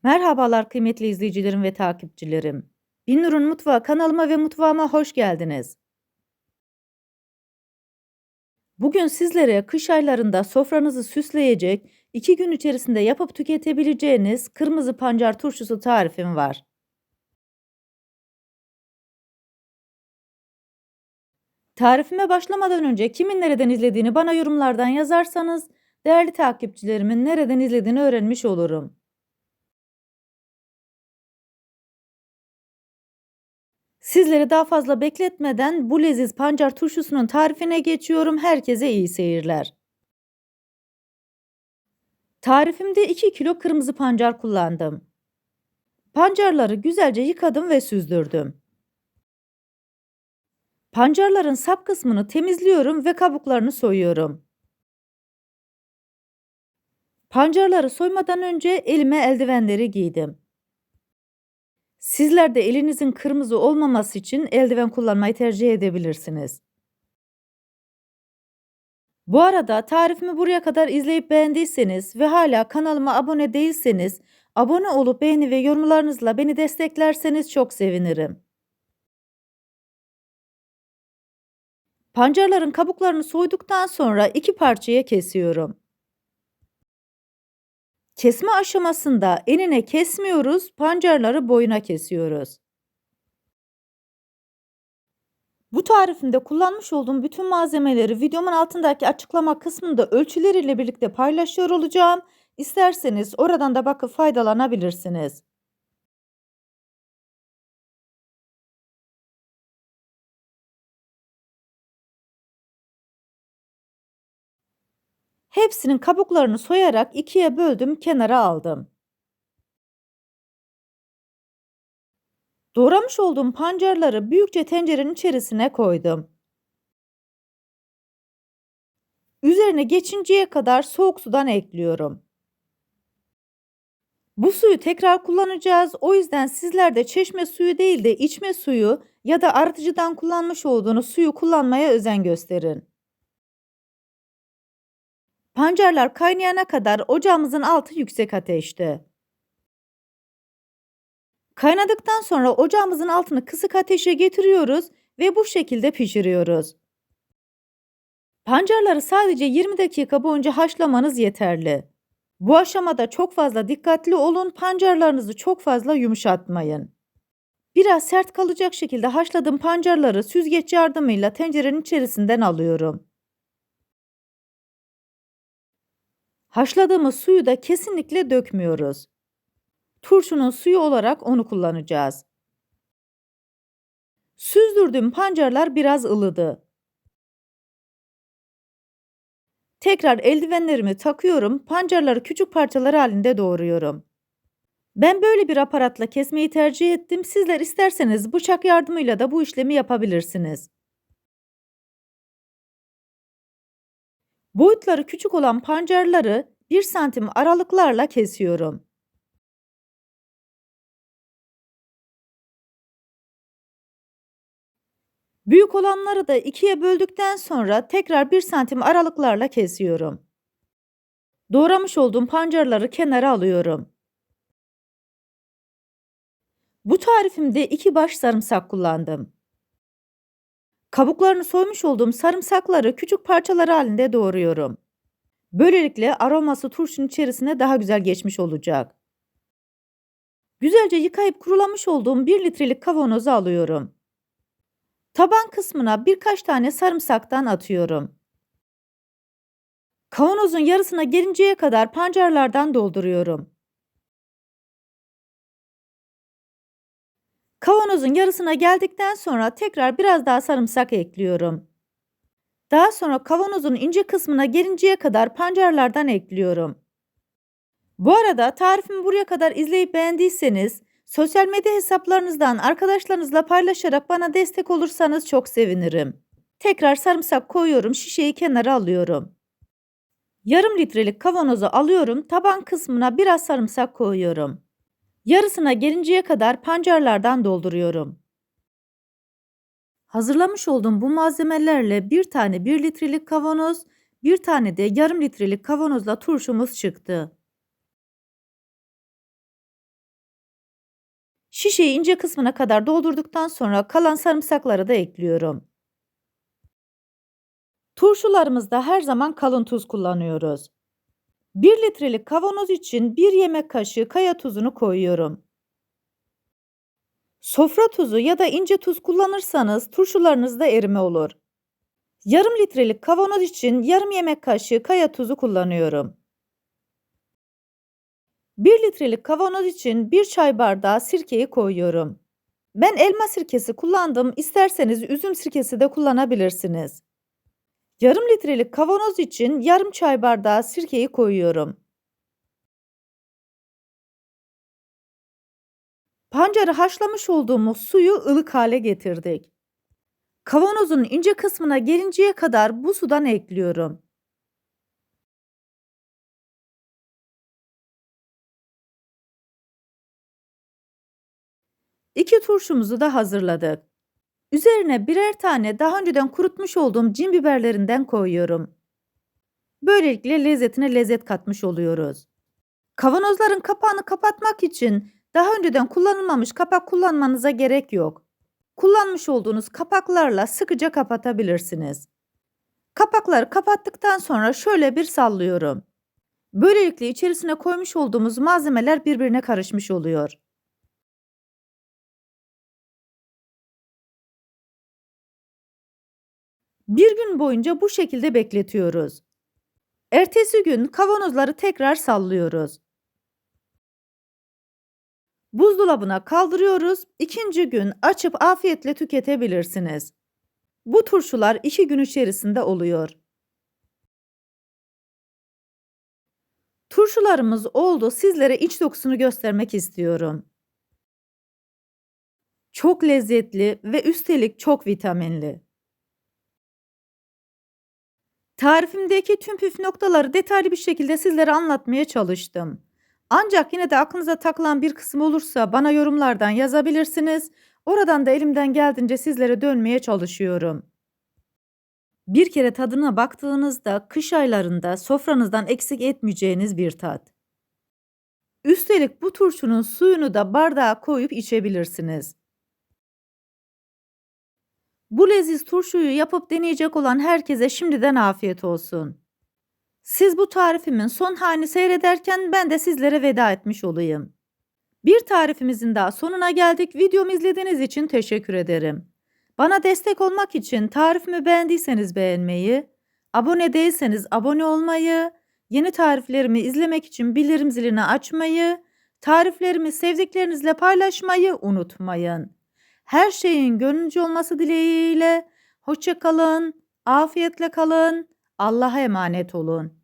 Merhabalar kıymetli izleyicilerim ve takipçilerim. Binnur'un Mutfağı kanalıma ve mutfağıma hoş geldiniz. Bugün sizlere kış aylarında sofranızı süsleyecek, 2 gün içerisinde yapıp tüketebileceğiniz kırmızı pancar turşusu tarifim var. Tarifime başlamadan önce kimin nereden izlediğini bana yorumlardan yazarsanız, değerli takipçilerimin nereden izlediğini öğrenmiş olurum. Sizleri daha fazla bekletmeden bu leziz pancar turşusunun tarifine geçiyorum. Herkese iyi seyirler. Tarifimde 2 kilo kırmızı pancar kullandım. Pancarları güzelce yıkadım ve süzdürdüm. Pancarların sap kısmını temizliyorum ve kabuklarını soyuyorum. Pancarları soymadan önce elime eldivenleri giydim. Sizler de elinizin kırmızı olmaması için eldiven kullanmayı tercih edebilirsiniz. Bu arada tarifimi buraya kadar izleyip beğendiyseniz ve hala kanalıma abone değilseniz, abone olup beğeni ve yorumlarınızla beni desteklerseniz çok sevinirim. Pancarların kabuklarını soyduktan sonra 2 parçaya kesiyorum. Kesme aşamasında enine kesmiyoruz, pancarları boyuna kesiyoruz. Bu tarifimde kullanmış olduğum bütün malzemeleri videomun altındaki açıklama kısmında ölçüleriyle birlikte paylaşıyor olacağım. İsterseniz oradan da bakıp faydalanabilirsiniz. Hepsinin kabuklarını soyarak ikiye böldüm, kenara aldım. Doğramış olduğum pancarları büyükçe tencerenin içerisine koydum. Üzerine geçinceye kadar soğuk sudan ekliyorum. Bu suyu tekrar kullanacağız. O yüzden sizler de çeşme suyu değil de içme suyu ya da arıtıcıdan kullanmış olduğunuz suyu kullanmaya özen gösterin. Pancarlar kaynayana kadar ocağımızın altı yüksek ateşte. Kaynadıktan sonra ocağımızın altını kısık ateşe getiriyoruz ve bu şekilde pişiriyoruz. Pancarları sadece 20 dakika boyunca haşlamanız yeterli. Bu aşamada çok fazla dikkatli olun, pancarlarınızı çok fazla yumuşatmayın. Biraz sert kalacak şekilde haşladığım pancarları süzgeç yardımıyla tencerenin içerisinden alıyorum. Haşladığımız suyu da kesinlikle dökmüyoruz. Turşunun suyu olarak onu kullanacağız. Süzdürdüğüm pancarlar biraz ılıdı. Tekrar eldivenlerimi takıyorum, pancarları küçük parçalar halinde doğruyorum. Ben böyle bir aparatla kesmeyi tercih ettim. Sizler isterseniz bıçak yardımıyla da bu işlemi yapabilirsiniz. Boyutları küçük olan pancarları 1 santim aralıklarla kesiyorum. Büyük olanları da ikiye böldükten sonra tekrar 1 santim aralıklarla kesiyorum. Doğramış olduğum pancarları kenara alıyorum. Bu tarifimde 2 baş sarımsak kullandım. Kabuklarını soymuş olduğum sarımsakları küçük parçalar halinde doğruyorum. Böylelikle aroması turşunun içerisine daha güzel geçmiş olacak. Güzelce yıkayıp kurulamış olduğum 1 litrelik kavanozu alıyorum. Taban kısmına birkaç tane sarımsaktan atıyorum. Kavanozun yarısına gelinceye kadar pancarlardan dolduruyorum. Kavanozun yarısına geldikten sonra tekrar biraz daha sarımsak ekliyorum. Daha sonra kavanozun ince kısmına gelinceye kadar pancarlardan ekliyorum. Bu arada tarifimi buraya kadar izleyip beğendiyseniz sosyal medya hesaplarınızdan arkadaşlarınızla paylaşarak bana destek olursanız çok sevinirim. Tekrar sarımsak koyuyorum, şişeyi kenara alıyorum. Yarım litrelik kavanozu alıyorum, taban kısmına biraz sarımsak koyuyorum. Yarısına gelinceye kadar pancarlardan dolduruyorum. Hazırlamış olduğum bu malzemelerle bir tane 1 litrelik kavanoz, bir tane de yarım litrelik kavanozla turşumuz çıktı. Şişeyi ince kısmına kadar doldurduktan sonra kalan sarımsakları da ekliyorum. Turşularımızda her zaman kalın tuz kullanıyoruz. 1 litrelik kavanoz için 1 yemek kaşığı kaya tuzunu koyuyorum. Sofra tuzu ya da ince tuz kullanırsanız turşularınızda erime olur. Yarım litrelik kavanoz için yarım yemek kaşığı kaya tuzu kullanıyorum. 1 litrelik kavanoz için 1 çay bardağı sirkeyi koyuyorum. Ben elma sirkesi kullandım, isterseniz üzüm sirkesi de kullanabilirsiniz. Yarım litrelik kavanoz için yarım çay bardağı sirkeyi koyuyorum. Pancarı haşlamış olduğumuz suyu ılık hale getirdik. Kavanozun ince kısmına gelinceye kadar bu sudan ekliyorum. 2 turşumuzu da hazırladık. Üzerine birer tane daha önceden kurutmuş olduğum cin biberlerinden koyuyorum. Böylelikle lezzetine lezzet katmış oluyoruz. Kavanozların kapağını kapatmak için daha önceden kullanılmamış kapak kullanmanıza gerek yok. Kullanmış olduğunuz kapaklarla sıkıca kapatabilirsiniz. Kapakları kapattıktan sonra şöyle bir sallıyorum. Böylelikle içerisine koymuş olduğumuz malzemeler birbirine karışmış oluyor. Bir gün boyunca bu şekilde bekletiyoruz. Ertesi gün kavanozları tekrar sallıyoruz. Buzdolabına kaldırıyoruz. İkinci gün açıp afiyetle tüketebilirsiniz. Bu turşular 2 gün içerisinde oluyor. Turşularımız oldu. Sizlere iç dokusunu göstermek istiyorum. Çok lezzetli ve üstelik çok vitaminli. Tarifimdeki tüm püf noktaları detaylı bir şekilde sizlere anlatmaya çalıştım. Ancak yine de aklınıza takılan bir kısım olursa bana yorumlardan yazabilirsiniz. Oradan da elimden geldiğince sizlere dönmeye çalışıyorum. Bir kere tadına baktığınızda kış aylarında sofranızdan eksik etmeyeceğiniz bir tat. Üstelik bu turşunun suyunu da bardağa koyup içebilirsiniz. Bu leziz turşuyu yapıp deneyecek olan herkese şimdiden afiyet olsun. Siz bu tarifimin son halini seyrederken ben de sizlere veda etmiş olayım. Bir tarifimizin daha sonuna geldik. Videomu izlediğiniz için teşekkür ederim. Bana destek olmak için tarifimi beğendiyseniz beğenmeyi, abone değilseniz abone olmayı, yeni tariflerimi izlemek için bildirim zilini açmayı, tariflerimi sevdiklerinizle paylaşmayı unutmayın. Her şeyin gönlünüzce olması dileğiyle hoşça kalın, afiyetle kalın, Allah'a emanet olun.